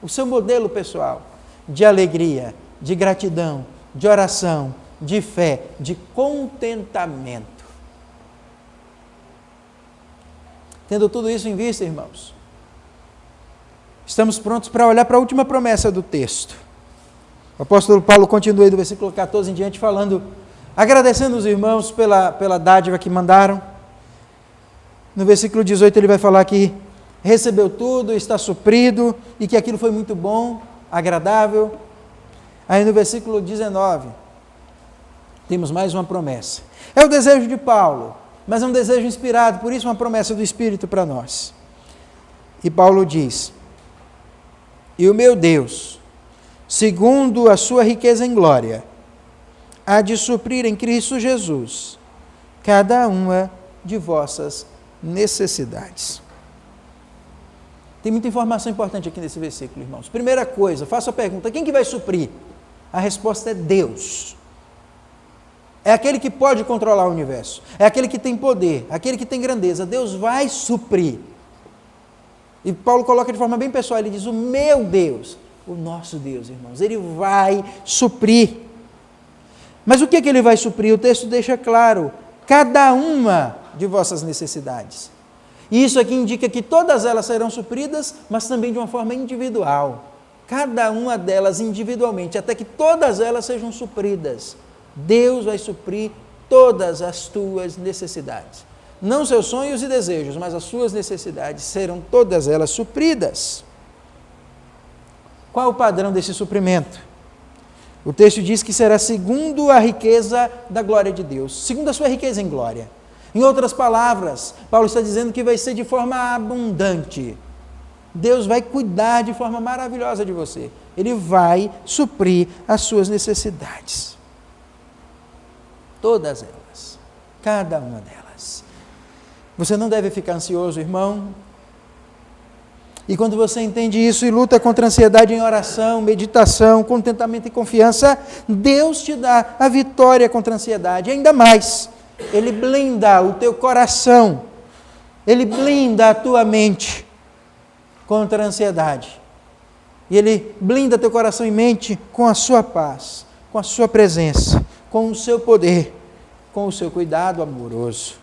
O seu modelo pessoal de alegria, de gratidão, de oração, de fé, de contentamento. Tendo tudo isso em vista, irmãos, estamos prontos para olhar para a última promessa do texto. O apóstolo Paulo continua do versículo 14 em diante falando, agradecendo os irmãos pela dádiva que mandaram. No versículo 18 ele vai falar que recebeu tudo, está suprido e que aquilo foi muito bom, agradável. Aí no versículo 19 temos mais uma promessa. É o desejo de Paulo, mas é um desejo inspirado, por isso uma promessa do Espírito para nós. E Paulo diz, e o meu Deus, segundo a sua riqueza em glória, há de suprir em Cristo Jesus cada uma de vossas necessidades. Tem muita informação importante aqui nesse versículo, irmãos. Primeira coisa, faço a pergunta, quem que vai suprir A resposta é Deus. É aquele que pode controlar o universo. É aquele que tem poder, aquele que tem grandeza. Deus vai suprir. E Paulo coloca de forma bem pessoal, ele diz, o meu Deus, o nosso Deus, irmãos, ele vai suprir. Mas o que ele vai suprir? O texto deixa claro, cada uma de vossas necessidades. E isso aqui indica que todas elas serão supridas, mas também de uma forma individual. Cada uma delas individualmente, até que todas elas sejam supridas. Deus vai suprir todas as tuas necessidades. Não seus sonhos e desejos, mas as suas necessidades serão todas elas supridas. Qual é o padrão desse suprimento? O texto diz que será segundo a riqueza da glória de Deus, segundo a sua riqueza em glória. Em outras palavras, Paulo está dizendo que vai ser de forma abundante. Deus vai cuidar de forma maravilhosa de você. Ele vai suprir as suas necessidades. Todas elas, cada uma delas. Você não deve ficar ansioso, irmão. E quando você entende isso e luta contra a ansiedade em oração, meditação, contentamento e confiança, Deus te dá a vitória contra a ansiedade. E ainda mais, Ele blinda o teu coração, Ele blinda a tua mente contra a ansiedade. E Ele blinda teu coração e mente com a sua paz, com a sua presença, com o seu poder, com o seu cuidado amoroso.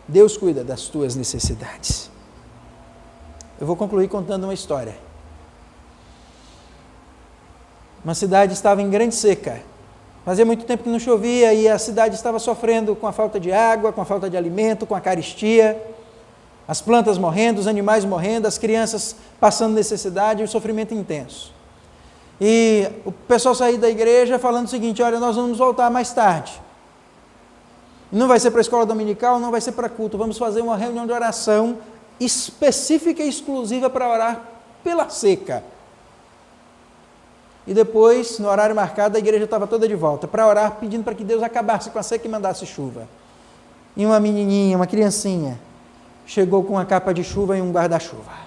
Deus cuida das tuas necessidades. Eu vou concluir contando uma história. Uma cidade estava em grande seca. Fazia muito tempo que não chovia e a cidade estava sofrendo com a falta de água, com a falta de alimento, com a carestia. As plantas morrendo, os animais morrendo, as crianças passando necessidade e o sofrimento intenso. E o pessoal saiu da igreja falando o seguinte, olha, nós vamos voltar mais tarde. Não vai ser para a escola dominical, não vai ser para culto, vamos fazer uma reunião de oração específica e exclusiva para orar pela seca. E depois, no horário marcado, a igreja estava toda de volta para orar, pedindo para que Deus acabasse com a seca e mandasse chuva. E uma menininha, uma criancinha, chegou com uma capa de chuva e um guarda-chuva.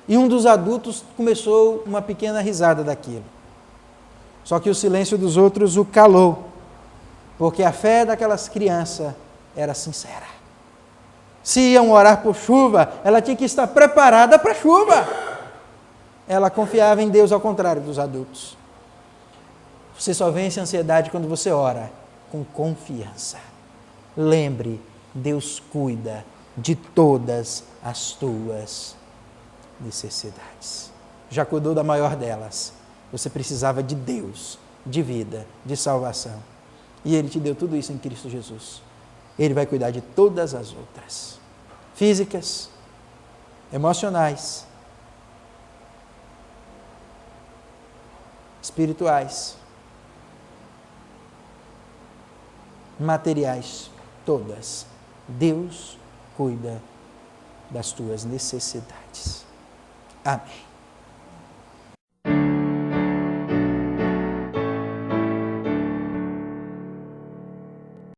E um dos adultos começou uma pequena risada daquilo. Só que o silêncio dos outros o calou. Porque a fé daquelas crianças era sincera. Se iam orar por chuva, ela tinha que estar preparada para a chuva. Ela confiava em Deus ao contrário dos adultos. Você só vence a ansiedade quando você ora com confiança. Lembre, Deus cuida de todas as tuas necessidades. Já cuidou da maior delas. Você precisava de Deus, de vida, de salvação. E Ele te deu tudo isso em Cristo Jesus. Ele vai cuidar de todas as outras. Físicas, emocionais, espirituais, materiais, todas. Deus cuida das tuas necessidades. Amém.